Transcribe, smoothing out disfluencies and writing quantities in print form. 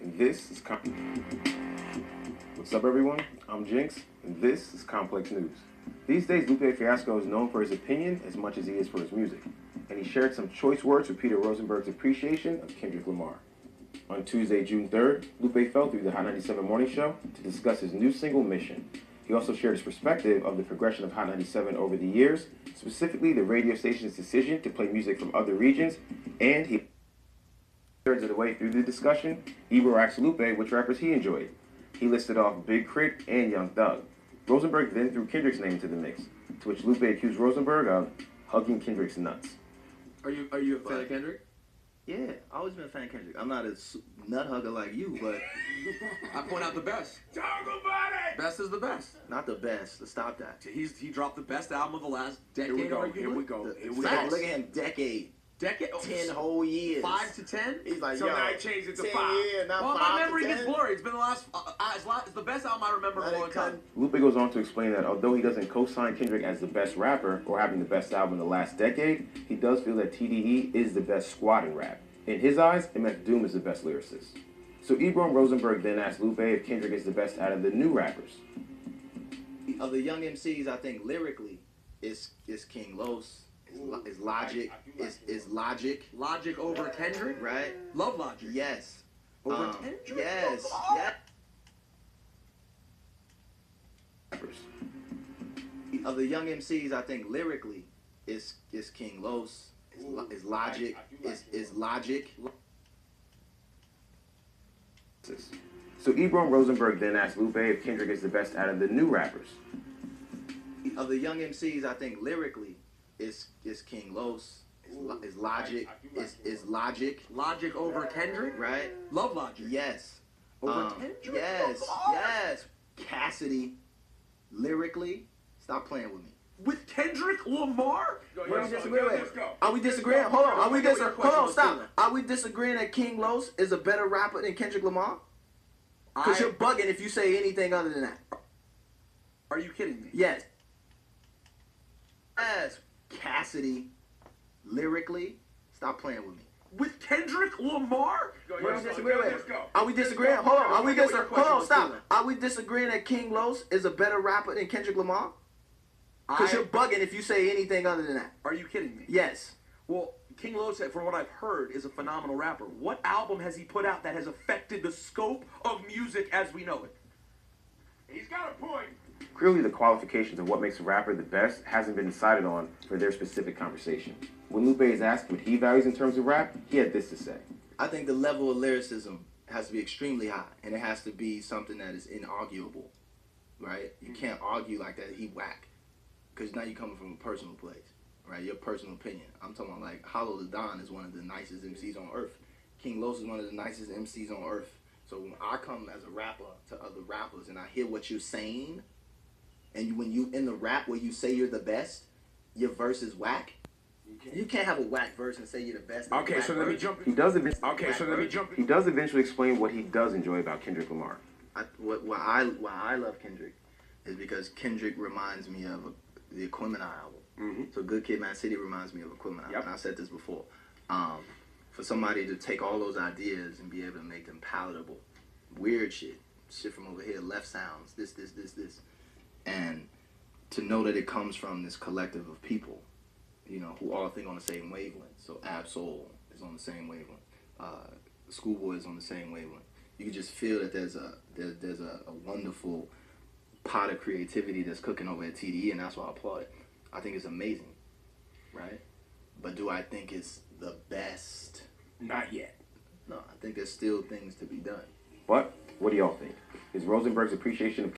and this is What's up, everyone? I'm Jinx, and this is Complex News. These days, Lupe Fiasco is known for his opinion as much as he is for his music, and he shared some choice words with Peter Rosenberg's appreciation of Kendrick Lamar. On Tuesday, June 3rd, Lupe fell through the Hot 97 Morning Show to discuss his new single, Mission. He also shared his perspective of the progression of Hot 97 over the years, specifically the radio station's decision to play music from other regions, and he thirds of the way through the discussion, Ebro asked Lupe which rappers he enjoyed. He listed off Big Crit and Young Thug. Rosenberg then threw Kendrick's name into the mix, to which Lupe accused Rosenberg of hugging Kendrick's nuts. Are you a fan of Kendrick? Yeah, I've always been a fan of Kendrick. I'm not a nut hugger like you, but I point out the best. Talk about it! Best is the best. not the best. Let's stop that. He dropped the best album of the last decade. Here we go. Arguably. Here we go. Here we Fact, go. look at him, decade. 10 whole years. 5 to 10. He's like, So yo, now he changed it to 10 5. years, not Well, 5 my memory to gets 10. blurry. It's been it's the best album I remember in a long time. Lupe goes on to explain that although he doesn't co-sign Kendrick as the best rapper or having the best album in the last decade, he does feel that TDE is the best squad in rap. In his eyes, MF Doom is the best lyricist. So Ebro and Rosenberg then asked Lupe if Kendrick is the best out of the new rappers. Of the young MCs, I think lyrically, it's King Los, it's Logic, it's Logic. Logic over Kendrick, right? Love Logic. Yes. Over Kendrick. Yes. Yes. Of the young MCs, I think lyrically, it's King Los, it's Logic, it's Logic. So Ebro and Rosenberg then asked Lupe if Kendrick is the best out of the new rappers. Of the young MCs, I think lyrically, it's King Los, it's Logic, it's Logic. Logic over Kendrick, right? Love Logic. Yes. Over Kendrick. Yes. Cassidy, lyrically, stop playing with me. With Kendrick Lamar? Let's go. Are we disagreeing? Hold on. Are we disagreeing? Hold on. Stop. Are we disagreeing that King Los is a better rapper than Kendrick Lamar? Because you're bugging if you say anything other than that. Are you kidding me? Yes. Yes. Cassidy, lyrically, stop playing with me. With Kendrick Lamar? Let's go. Are we disagreeing? Hold on. Are we disagreeing? Hold on. Stop. Are we disagreeing that King Los is a better rapper than Kendrick Lamar? Because you're bugging if you say anything other than that. Are you kidding me? Yes. Well, King Los, from what I've heard, is a phenomenal rapper. What album has he put out that has affected the scope of music as we know it? He's got a point. Clearly, the qualifications of what makes a rapper the best hasn't been decided on for their specific conversation. When Lupe is asked what he values in terms of rap, he had this to say. I think the level of lyricism has to be extremely high, and it has to be something that is inarguable, right? You can't argue like that. He whack, because now you're coming from a personal place, right? Your personal opinion. I'm talking about like Hollow the Don is one of the nicest MCs on earth. King Los is one of the nicest MCs on earth. So when I come as a rapper to other rappers and I hear what you're saying, and when you in the rap where you say you're the best, your verse is whack. You can't have a whack verse and say you're the best. Okay, so let me jump. He does jump. He does eventually explain what he does enjoy about Kendrick Lamar. Why I love Kendrick is because Kendrick reminds me of the Aquemini album. Mm-hmm. So Good Kid, Mad City reminds me of Aquemini. Yep. And I said this before. For somebody to take all those ideas and be able to make them palatable, weird shit from over here, left sounds, this, and to know that it comes from this collective of people, you know, who all think on the same wavelength. So Ab-Soul is on the same wavelength. Schoolboy is on the same wavelength. You can just feel that there's a wonderful pot of creativity that's cooking over at TDE, and that's why I applaud it. I think it's amazing, right? But do I think it's the best? Not yet. No, I think there's still things to be done. But what do y'all think? Is Rosenberg's appreciation of